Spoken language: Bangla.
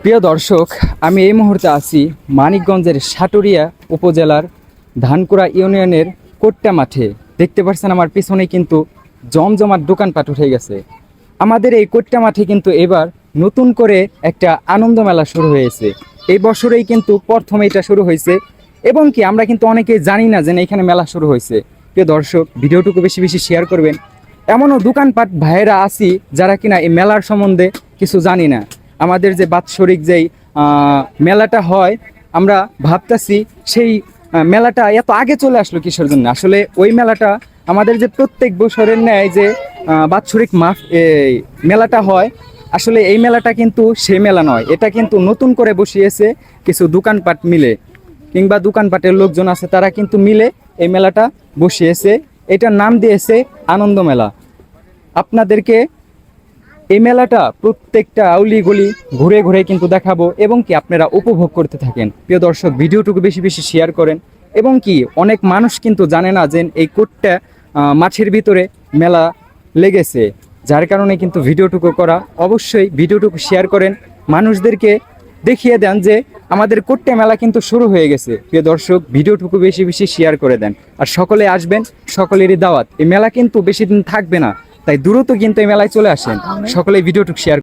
প্রিয় দর্শক, আমি এই মুহূর্তে আছি মানিকগঞ্জের সাটুরিয়া উপজেলার ধানকুড়া ইউনিয়নের কোট্টা মাঠে। দেখতে পাচ্ছেন আমার পিছনে কিন্তু জমজমাট দোকানপাট উঠে গেছে। আমাদের এই কোট্টা মাঠে কিন্তু এবার নতুন করে একটা আনন্দ মেলা শুরু হয়েছে। এই বছরেই কিন্তু প্রথম এটা শুরু হয়েছে এবং কি আমরা কিন্তু অনেকেই জানি না যে এখানে মেলা শুরু হয়েছে। প্রিয় দর্শক, ভিডিওটুকু বেশি বেশি শেয়ার করবেন। এমনও দোকানপাট ভাইয়েরা আছি যারা কিনা এই মেলার সম্বন্ধে কিছু জানি না। আমাদের যে বাৎসরিক যেই মেলাটা হয়, আমরা ভাবতেছি সেই মেলাটা এত আগে চলে আসলো কিসের জন্য। আসলে ওই মেলাটা আমাদের যে প্রত্যেক বছরের ন্যায় যে বাৎসরিক এই মেলাটা হয়, আসলে এই মেলাটা কিন্তু সেই মেলা নয়। এটা কিন্তু নতুন করে বসিয়েছে কিছু দোকানপাট মিলে, কিংবা দোকানপাটের লোকজন আছে তারা কিন্তু মিলে এই মেলাটা বসিয়েছে। এটার নাম দিয়েছে আনন্দ মেলা। আপনাদেরকে এই মেলাটা প্রত্যেকটা আউলি গলি ঘুরে ঘুরে কিন্তু দেখাবো এবং কি আপনারা উপভোগ করতে থাকেন। প্রিয় দর্শক, ভিডিওটুকু বেশি বেশি শেয়ার করেন এবং কি অনেক মানুষ কিন্তু জানে না যে এই কোটটা মাঠের ভিতরে মেলা লেগেছে, যার কারণে কিন্তু ভিডিওটুকু করা। অবশ্যই ভিডিওটুকু শেয়ার করেন, মানুষদেরকে দেখিয়ে দেন যে আমাদের কোট্টা মেলা কিন্তু শুরু হয়ে গেছে। প্রিয় দর্শক, ভিডিওটুকু বেশি বেশি শেয়ার করে দেন আর সকলে আসবেন, সকলেরই দাওয়াত। এই মেলা কিন্তু বেশি দিন থাকবে না, তাই দ্রুত কিন্তু এই মেলায় চলে আসেন। সকলে ভিডিওটুকু শেয়ার